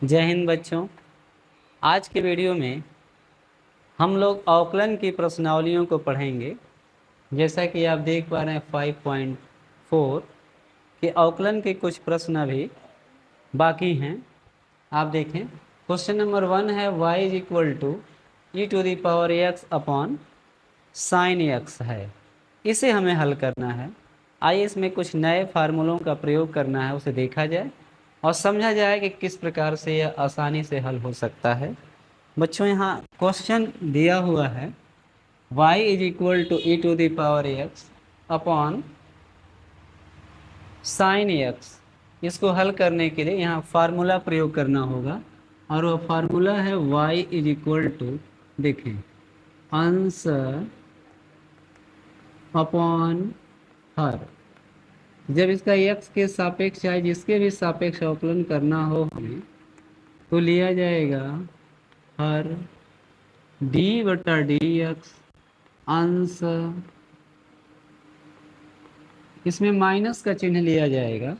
जय हिंद बच्चों। आज के वीडियो में हम लोग अवकलन की प्रश्नावलियों को पढ़ेंगे। जैसा कि आप देख पा रहे हैं 5.4 के अवकलन के कुछ प्रश्न अभी बाकी हैं। आप देखें, क्वेश्चन नंबर 1 है y is equal to e to the power x upon sine x है। इसे हमें हल करना है। आइए इसमें कुछ नए फार्मूलों का प्रयोग करना है, उसे देखा जाए और समझा जाए कि किस प्रकार से यह आसानी से हल हो सकता है। बच्चों, यहाँ क्वेश्चन दिया हुआ है y is equal to e to the power x upon sine x. इसको हल करने के लिए यहाँ फार्मूला प्रयोग करना होगा और वह फार्मूला है y इज इक्वल टू, देखें, अंश अपॉन हर। जब इसका x के सापेक्ष चाहे जिसके भी सापेक्ष अवकलन करना हो हमें, तो लिया जाएगा हर डी बटा डी एक्स अंश, इसमें माइनस का चिन्ह लिया जाएगा,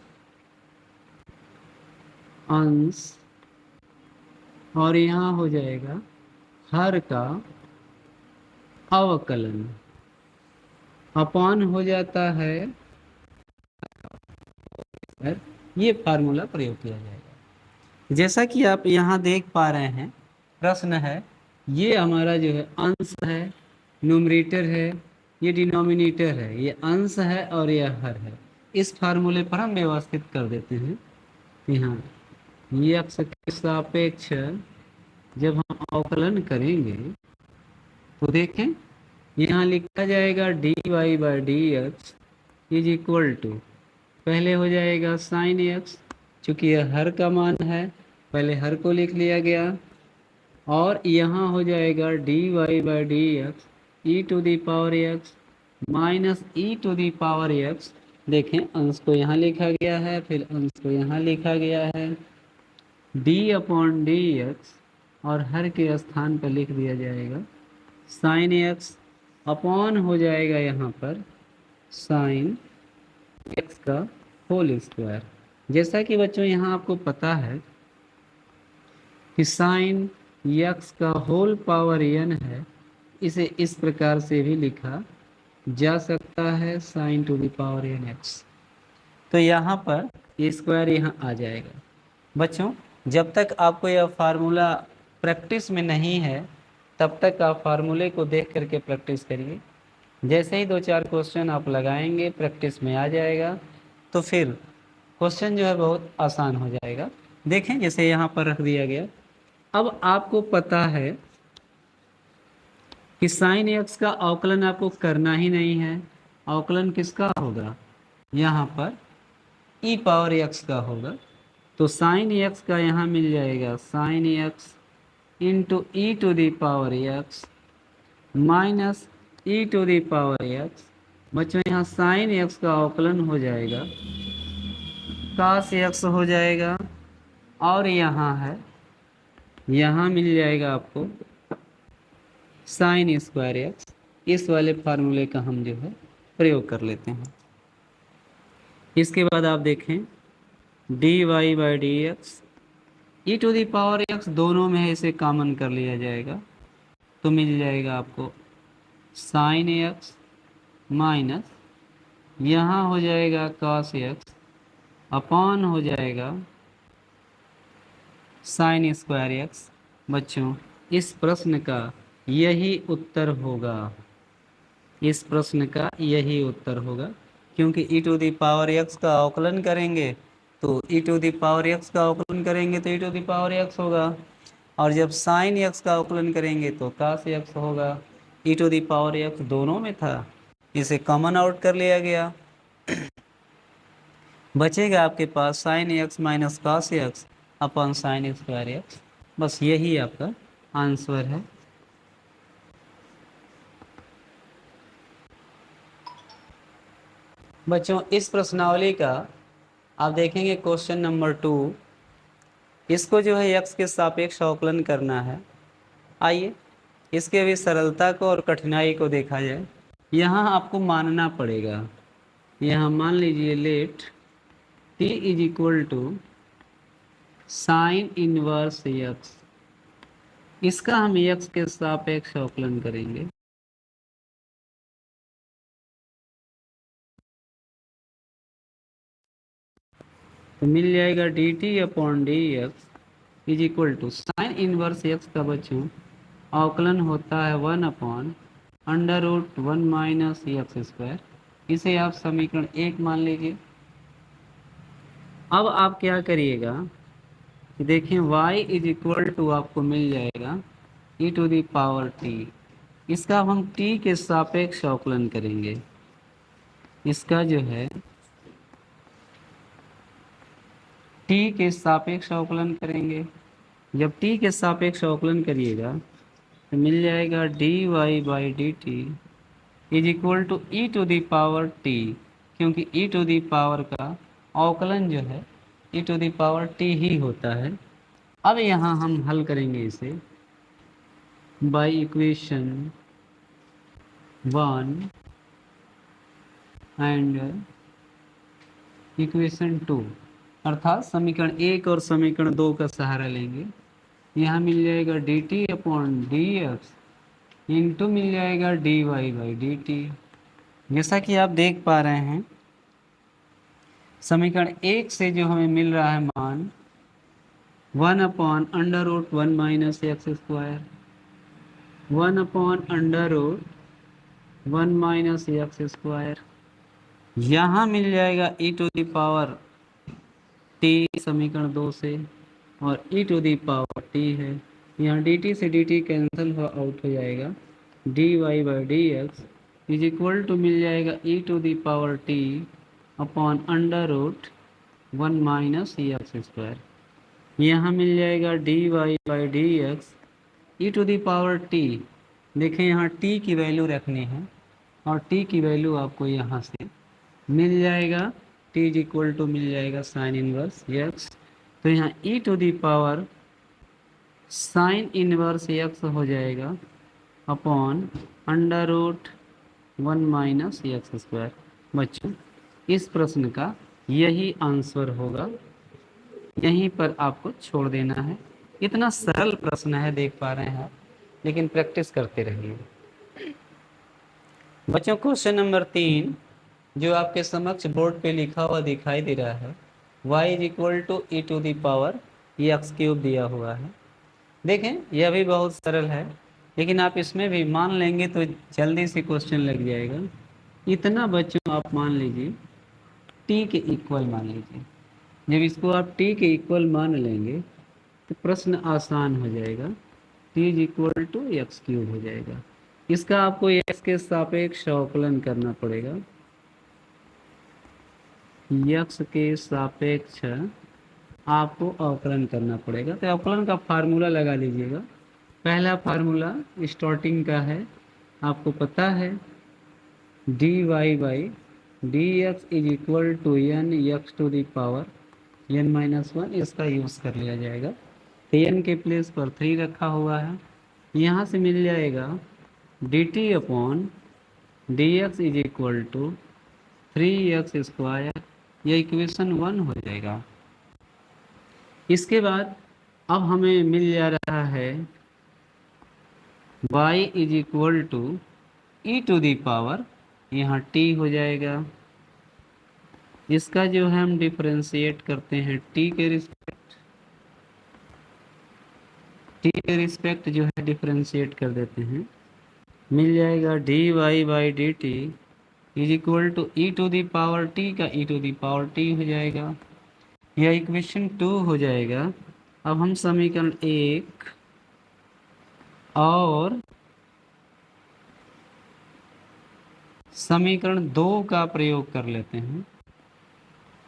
अंश, और यहाँ हो जाएगा हर का अवकलन, अपॉन हो जाता है। ये फार्मूला प्रयोग किया जाएगा। जैसा कि आप यहाँ देख पा रहे हैं, प्रश्न है, ये हमारा जो है अंश है, न्यूमरेटर है, ये डिनोमिनेटर है, ये अंश है और यह हर है। इस फार्मूले पर हम व्यवस्थित कर देते हैं। यहाँ ये एक्स के सापेक्ष जब हम अवकलन करेंगे तो देखें, यहाँ लिखा जाएगा d y by d x is equal to, पहले हो जाएगा साइन एक्स, चूँकि यह हर का मान है पहले हर को लिख लिया गया, और यहाँ हो जाएगा d y by d x e to the power x minus e to the power x. देखें, अंश को यहाँ लिखा गया है, फिर अंश को यहाँ लिखा गया है, डी अपॉन डी एक्स, और हर के स्थान पर लिख दिया जाएगा साइन एक्स, अपॉन हो जाएगा यहाँ पर साइन एक्स का होल स्क्वायर। जैसा कि बच्चों यहाँ आपको पता है कि साइन एक्स का होल पावर n है, इसे इस प्रकार से भी लिखा जा सकता है sign to the power n x. तो यहाँ पर ये स्क्वायर यहाँ आ जाएगा। बच्चों, जब तक आपको यह फार्मूला प्रैक्टिस में नहीं है तब तक आप फार्मूले को देख करके प्रैक्टिस करिए। जैसे ही 2-4 क्वेश्चन आप लगाएंगे, प्रैक्टिस में आ जाएगा, तो फिर क्वेश्चन जो है बहुत आसान हो जाएगा। देखें, जैसे यहाँ पर रख दिया गया। अब आपको पता है कि साइन एक्स का अवकलन आपको करना ही नहीं है। अवकलन किसका होगा? यहाँ पर ई पावर एक्स का होगा। तो साइन एक्स का यहाँ मिल जाएगा sine x into e to the power x minus e to the power x. बच्चों, यहाँ साइन एक्स का अवकलन हो जाएगा कास एक्स हो जाएगा, और यहाँ है, यहाँ मिल जाएगा आपको साइन स्क्वायर एक्स। इस वाले फार्मूले का हम जो है प्रयोग कर लेते हैं। इसके बाद आप देखें d y by d x e to the power x, दोनों में है, इसे कॉमन कर लिया जाएगा तो मिल जाएगा आपको साइन एक्स माइनस, यहाँ हो जाएगा कॉस एक्स, अपॉन हो जाएगा साइन स्क्वायर एक्स। बच्चों, इस प्रश्न का यही उत्तर होगा, इस प्रश्न का यही उत्तर होगा, क्योंकि ई टू दी पावर एक्स का अवकलन करेंगे तो ई टू दी पावर एक्स का अवकलन करेंगे तो ई टू दी पावर एक्स होगा, और जब साइन एक्स का अवकलन करेंगे तो कास एक्स होगा। ई टू दी पावर एक्स दोनों में था, इसे कॉमन आउट कर लिया गया, बचेगा आपके पास sine x minus cos x upon sine square x. बस यही आपका आंसर है। बच्चों, इस प्रश्नावली का आप देखेंगे क्वेश्चन नंबर 2, इसको जो है एक्स के सापेक्ष अवकलन करना है। आइए इसके भी सरलता को और कठिनाई को देखा जाए। यहाँ आपको मानना पड़ेगा, यहाँ मान लीजिए let t is equal to sine inverse x, इसका हम एक्स के सापेक्ष अवकलन करेंगे। तो मिल जाएगा d t upon d x is equal to sine inverse x का बच्चों अवकलन होता है 1/√1 माइनस एक्स स्क्वायर। इसे आप समीकरण 1 मान लीजिए। अब आप क्या करिएगा कि देखें y इज इक्वल टू आपको मिल जाएगा e to the power t। इसका हम t के सापेक्ष अवकलन करेंगे। इसका जो है t के सापेक्ष अवकलन करेंगे। जब t के सापेक्ष अवकलन करिएगा तो मिल जाएगा dy by d t is equal to e to the power t, क्योंकि e टू दी पावर का अवकलन जो है e to the power t ही होता है। अब यहाँ हम हल करेंगे इसे बाई इक्वेशन 1 एंड इक्वेशन 2, अर्थात समीकरण 1 और समीकरण 2 का सहारा लेंगे। यहाँ मिल जाएगा d t upon d x into मिल जाएगा d y by d t. जैसा कि आप देख पा रहे हैं समीकरण 1 से जो हमें मिल रहा है मान 1/√1 minus x square, 1/√1 minus x square. यहाँ मिल जाएगा e to the power t समीकरण 2 से, और e to the power t है। यहाँ dt से dt कैंसिल आउट हो जाएगा। dy by d x is equal to मिल जाएगा e to the power t upon √1 minus x square. यहाँ मिल जाएगा dy by d x e to the power t। देखें यहाँ t की वैल्यू रखनी है और t की वैल्यू आपको यहाँ से मिल जाएगा t इज इक्वल टू मिल जाएगा साइन इनवर्स x। तो यहाँ e to the power sine inverse x हो जाएगा अपॉन √1 माइनस एक्स स्क्वायर। बच्चों इस प्रश्न का यही आंसर होगा, यहीं पर आपको छोड़ देना है। इतना सरल प्रश्न है, देख पा रहे हैं आप, लेकिन प्रैक्टिस करते रहिए। बच्चों क्वेश्चन नंबर 3 जो आपके समक्ष बोर्ड पे लिखा हुआ दिखाई दे रहा है y is equal to e to the power x cube दिया हुआ है। देखें यह भी बहुत सरल है, लेकिन आप इसमें भी मान लेंगे तो जल्दी से क्वेश्चन लग जाएगा। इतना बच्चों आप मान लीजिए t के इक्वल मान लीजिए। जब इसको आप t के इक्वल मान लेंगे तो प्रश्न आसान हो जाएगा। t is equal to x cube हो जाएगा। इसका आपको x के सापेक्ष अवकलन करना पड़ेगा। x के सापेक्ष आपको अवकलन करना पड़ेगा। तो अवकलन का फार्मूला लगा लीजिएगा। पहला फार्मूला स्टार्टिंग का है, आपको पता है dy by d x is equal to n x to the power n-1, इसका यूज़ कर लिया जाएगा। तो n के प्लेस पर 3 रखा हुआ है। यहाँ से मिल जाएगा dt upon d x is equal to 3x square, यह इक्वेशन 1 हो जाएगा। इसके बाद अब हमें मिल जा रहा है y is equal to e to the power, यहाँ t हो जाएगा। इसका जो है हम डिफरेंशिएट करते हैं t के रिस्पेक्ट जो है डिफरेंशिएट कर देते हैं। मिल जाएगा dy by d t is equal to e to the power t का e to the power t हो जाएगा। यह इक्वेशन 2 हो जाएगा। अब हम समीकरण 1 और समीकरण 2 का प्रयोग कर लेते हैं।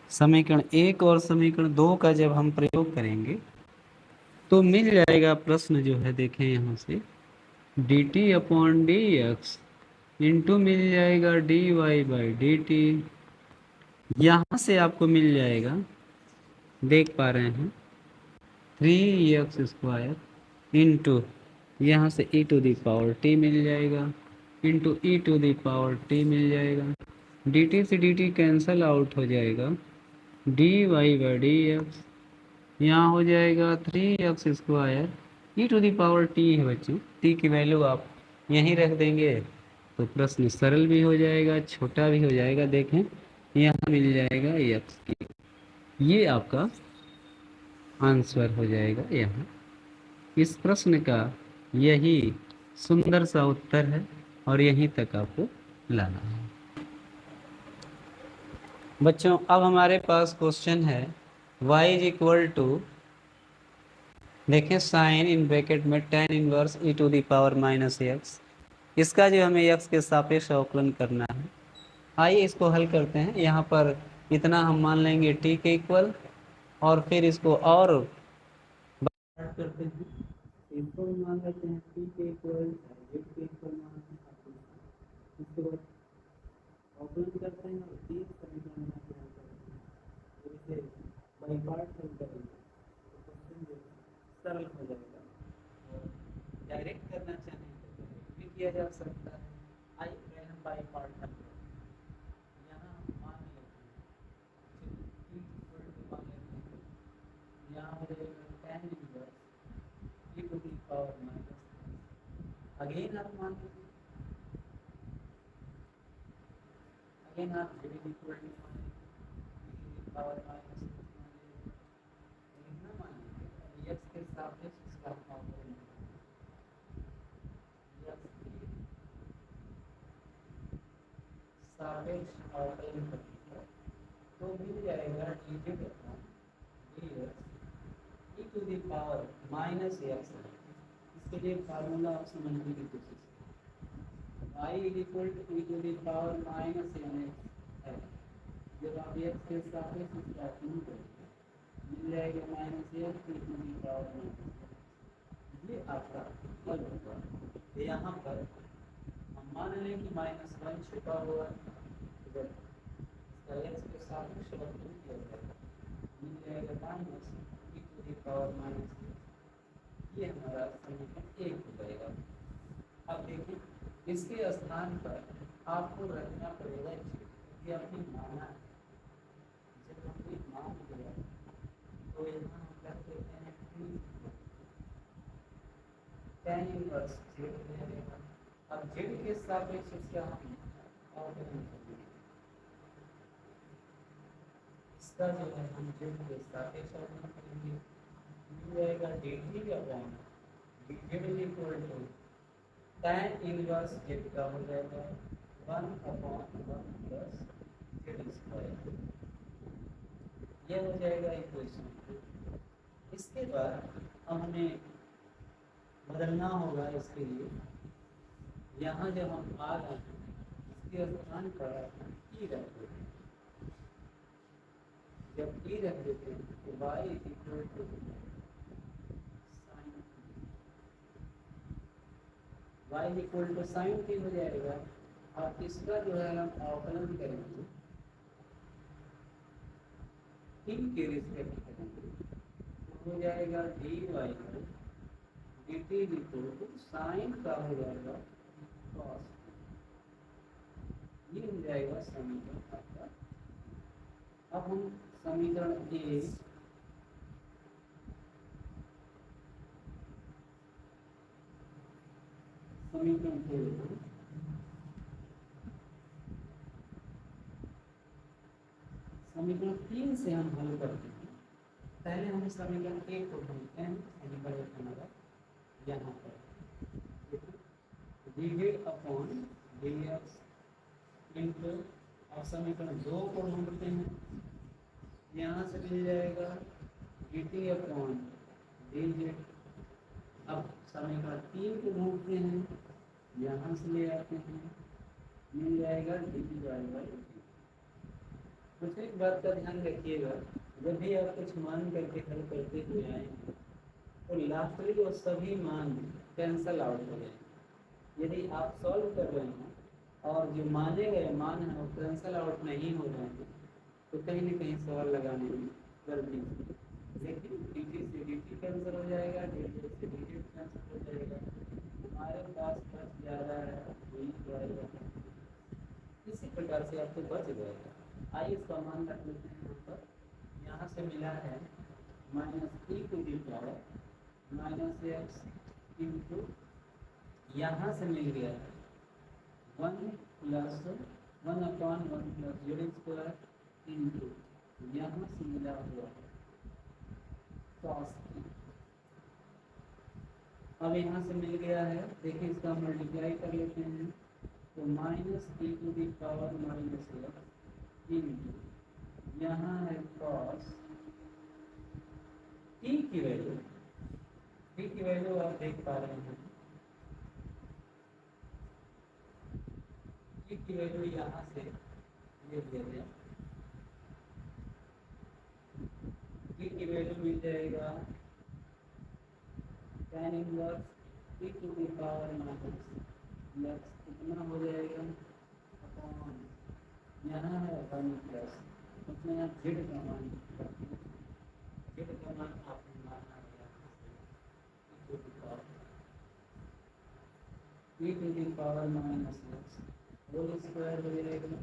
समीकरण 1 और समीकरण 2 का जब हम प्रयोग करेंगे तो मिल जाएगा प्रश्न जो है, देखें यहाँ से d t upon d x into मिल जाएगा d y by d t. यहाँ से आपको मिल जाएगा, देख पा रहे हैं 3x स्क्वायर इंटू यहाँ से e to the power t मिल जाएगा into e to the power t मिल जाएगा। dt से dt कैंसल आउट हो जाएगा। dy बाई डी एक्स यहाँ हो जाएगा 3x² e⁻t है बच्चों। t की वैल्यू आप यहीं रख देंगे तो प्रश्न सरल भी हो जाएगा, छोटा भी हो जाएगा। देखें यहाँ मिल जाएगा x, ये आपका आंसर हो जाएगा यहाँ। इस प्रश्न का यही सुंदर सा उत्तर है और यहीं तक आपको लाना है बच्चों। अब हमारे पास क्वेश्चन है y इज इक्वल टू, देखें साइन इन ब्रैकेट में tan इनवर्स e⁻−x। इसका जो हमें x के सापेक्ष अवकलन करना है। आइए इसको हल करते हैं। यहाँ पर इतना हम मान लेंगे t के इक्वल और फिर इसको और करते हैं, इसको भी मान लेते हैं t के इक्वल, z के इक्वल मान लेते हैं। इसके बाद अवकलन करते हैं और 3 समीकरण में हल करते हैं। तो इसे बाई पार्ट हल करेंगे तो क्वेश्चन जो सरल हो जाएगा। और डायरेक्ट करना चाहें तो डायरेक्ट भी किया जा सकता है। आइए पहले हम बाई पार्ट हल करते हैं। यहाँ हम मान लेते हैं t इक्वल टू मान लेते हैं, यहाँ हो जाएगा tan इनवर्स e⁻−x। अगेन आप मान लीजिए, अगेन आप z इक्वल टू e⁻−x इतना मान लीजिए। x के सापेक्ष इसका अवकलन x के सापेक्ष अवकलन करेंगे तो मिल जाएगा dz dx e⁻−x। इसके लिए फार्मूला आप समझने की कोशिश करें। y is equal to e⁻−mx है। जब आप x के सापेक्ष इसका अवकलन करेंगे मिल जाएगा -x ये आपका हल होगा। यहाँ पर हम मान लें कि -1 छुपा हुआ है, जब इसका x के सापेक्ष अवकलन किया जाएगा मिल जाएगा -e⁻−x। ये हमारा समीकरण 1 हो जाएगा। अब देखिए इसके स्थान पर आपको रखना पड़ेगा कि आपने माना है। जब हमने मान लिया तो यहाँ हम कर देते हैं tan इनवर्स z ले लेगा। अब z के सापेक्ष इसका हम अवकलन करेंगे। इसका जो है हम z के सापेक्ष अवकलन करेंगे मिल जाएगा dt upon dz equal to tan inverse z का हो जाएगा 1/1 प्लस z²। यह हो जाएगा इक्वेशन। इसके बाद अब हमें बदलना होगा। इसके लिए यहाँ जब हम आ रहे हैं इसके स्थान पर ई रख देते हैं। जब ई रख देते हैं तो y equal to y equal to sine t हो जाएगा। और इसका जो है हम अवकलन करेंगे t के रिस्पेक्ट करेंगे तो हो जाएगा dy dt equal to sine का हो जाएगा cos। ये हो जाएगा समीकरण आपका। अब हम समीकरण ए समीकरण समीकरण 3 से हम हल करते हैं। पहले हम समीकरण 1 को ढूंढते हैं। समीकरण हमारा यहाँ पर dz अपॉन dx इंटू, अब समीकरण 2 को ढूंढते हैं। यहाँ से मिल जाएगा dt अपॉन dz। अब समीकरण 3 को ढूंढते हैं, यहाँ से ले आते हैं मिल जाएगा dy/dt। कुछ एक बात का ध्यान रखिएगा, जब भी आप कुछ मान करके हल करते हुए आएंगे तो लास्टली वो सभी मान कैंसल आउट हो जाएंगे। यदि आप सॉल्व कर रहे हैं और जो माने गए मान हैं वो कैंसल आउट नहीं हो रहे हैं तो कहीं ना कहीं सवाल लगाने में गलती। देखिए dt से dt कैंसिल हो जाएगा, dz से dt कैंसिल हो जाएगा, हमारे पास बच जा रहा है dy। इसी प्रकार से आपको बच जाएगा। आइए इसका मान रख लेते हैं। यहाँ पर यहाँ से मिला है minus e to the power minus x into, यहाँ से मिल गया है 1+1/1 प्लस z² इंटू, यहाँ से मिला हुआ है cos t। अब यहाँ से मिल गया है, देखिए इसका मल्टीप्लाई कर लेते हैं, तो minus e to the power minus x into, यहाँ है cos t की वैल्यू, t की वैल्यू आप देख पा रहे हैं, t की वैल्यू यहाँ से ले लिया गया, t की वैल्यू मिल जाएगा tan inverse e to the power minus x, कितना हो जाएगा अपॉन, यहाँ है 1 प्लस, उसमें यहाँ z का मान, z का मान आपने माना है यहाँ से e to the power minus x whole square हो जाएगा।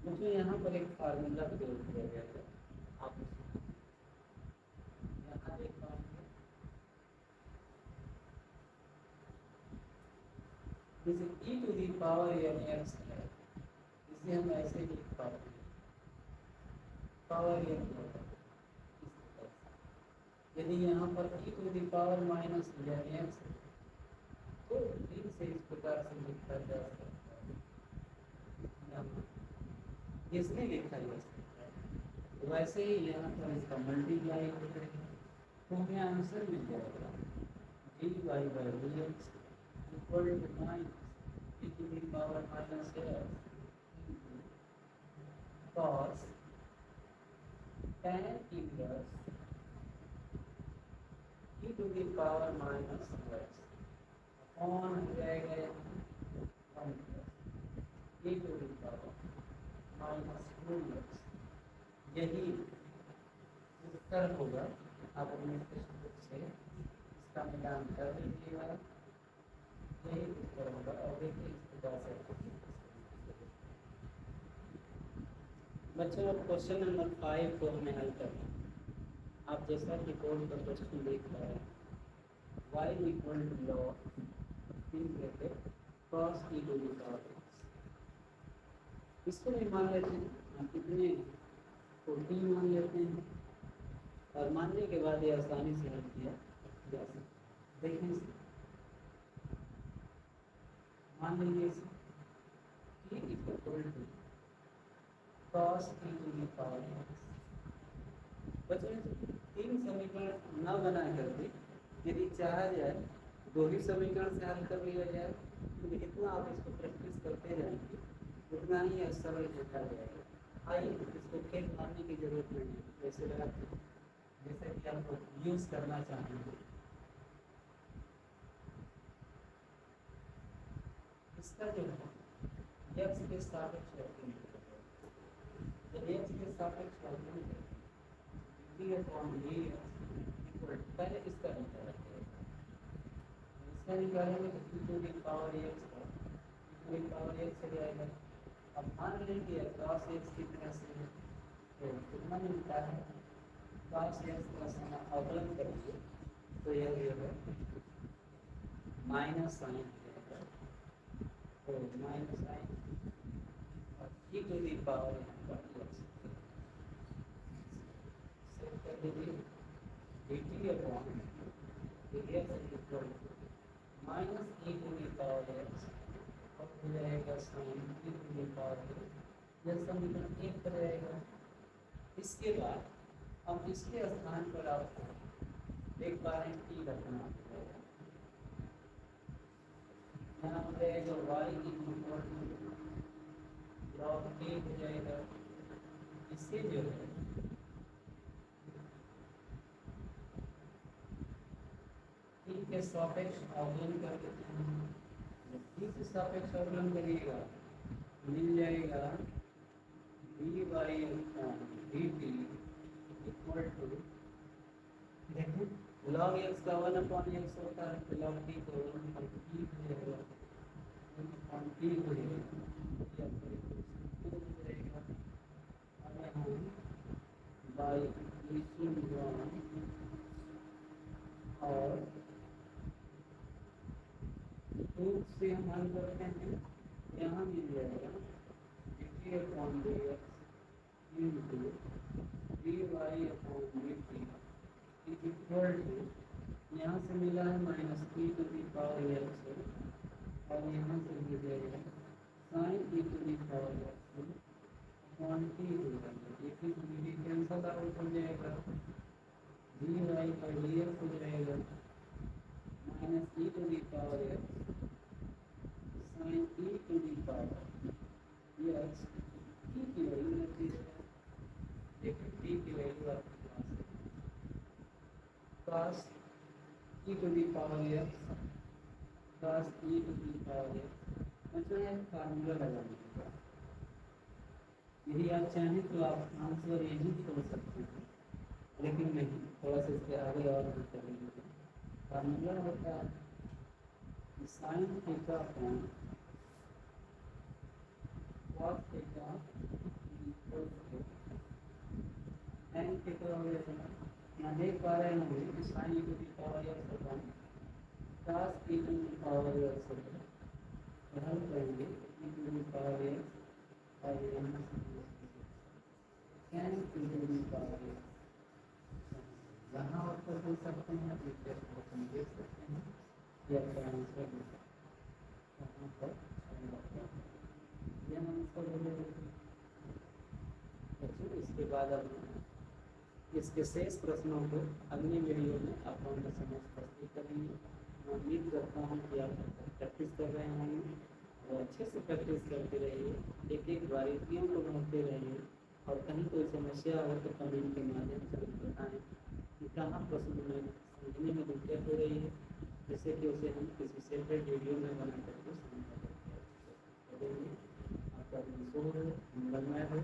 मुझे यहाँ पर एक फार्मूला प्रयोग किया गया है, आप यहाँ देख पाएंगे, जैसे e टू दी पावर यानी एक्स है, इसे हम ऐसे लिख पाते हैं पावर यानी, यदि यहाँ पर e to the power minus यानी एक्स तो फिर से इस प्रकार से लिखा जा सकता है, इसमें लिखा जा सकता है, वैसे ही यहाँ पर इसका मल्टीप्लाई हो जाएगा, तो हमें आंसर मिल जाएगा dy बाई dx equal to minus e to the power minus x cos tan inverse e to the power minus x upon हो जाएगा 1 plus e to the power minus 2x, यही उत्तर होगा। आप अपने टेक्स्ट बुक से इसका मिलान कर लीजिएगा, यही उत्तर होगा। और देखिए इस प्रकार से बच्चों, अब क्वेश्चन नंबर 5 को हमें हल करना है। आप जैसा कि बोर्ड पर क्वेश्चन देख रहे हैं, y equal to log in bracket cos e to the power x, इसको भी मान लेते हैं, हम कितने को t मान लेते हैं, और मानने के बाद ये आसानी से हल किया जा सकता है। देखें इसे, मान लीजिए इसे t equal to cos e to the power x। बच्चों, 3 समीकरण न बना करके यदि चाहा जाए 2 ही समीकरण से हल कर लिया जाए, तो जितना आप इसको प्रैक्टिस करते जाएंगे उतना ही सरल होता जाएगा। आइए इसको खेल मारने की जरूरत नहीं है, जैसे लगा जैसे कि आप यूज करना चाहेंगे। इसका जो है x के सापेक्ष के सापेक्ष पहले इसका निकालेंगे, इसका निकालेंगे तो e to the power x का e to the power x से जाएगा। अब मान लीजिए cos x की तरह से तो कितना मिलता है, cos x का साइन अवकलन करेंगे तो यह जो है माइनस साइन रहेगा, तो माइनस साइन और e टू दी पावर यहाँ पर x सेट कर दीजिए dt upon dx equal to minus e to the power x और हो जाएगा sine e to the power, यह समीकरण 1 पर रहेगा। इसके बाद हम इसके स्थान पर आपको एक बार t रखना पड़ेगा, यहाँ पर रहेगा y equal to log t हो जाएगा। इससे जो है t के सापेक्ष अवकलन कर देते हैं, t के सापेक्ष अवकलन करिएगा मिल जाएगा dy by dt equal to, देखिए log x का 1/x होता है, तो log t को 1/t हो जाएगा, 1/t हो जाएगा। बाई और टू से हम हल करते हैं, यहाँ मिल जाएगा dt upon d x into d y upon d t is equal to, यहाँ से मिला है minus e to the power x और यहाँ से मिल जाएगा sine e to the power x upon t हो जाएगा, एक ही कैंसल आउट हो जाएगा, डी वाई का डी एक्स हो जाएगा minus e to the power x sine e to the power x, t की वैल्यू रखी है, देखिए टी की वैल्यू आपके पास है cos e to the power x cos e to the power x, मतलब यह फार्मूला लगाने का, यही आप चाहें तो आप आंसर यही छोड़ सकते हैं, लेकिन नहीं, थोड़ा सा इसके आगे और भी करेंगे। फार्मूला होता है sine theta upon cos theta equal to tan theta हो जाएगा, यहाँ देख पा रहे हैं कि sine e to the power x upon cos e to the power x होगा, हल करेंगे e to the power x और यहाँ tan e to the power x, यहाँ उत्तर दे सकते हैं, आप इस क्वेश्चन देख सकते हैं, या आपका आंसर दे सकते हैं, यहाँ पर यह आंसर हो जाएगा। इसके बाद अब इसके शेष प्रश्नों को अगली वीडियो में आप लोगों समझ प्रस्तुत करेंगे। मैं उम्मीद करता हूँ कि आप प्रैक्टिस कर रहे होंगे और अच्छे से प्रैक्टिस करते रहिए, एक एक बारीकियों को बढ़ते रहिए और कहीं कोई समस्या हो तो कमेंट के माध्यम से बताएं कि कहाँ प्रश्न में समझने में दिक्कत हो रही है, जिससे कि उसे हम किसी सेपरेट वीडियो में बना करके समझा करेंगे। आपका दिन शुभ हो, मंगलमय हो।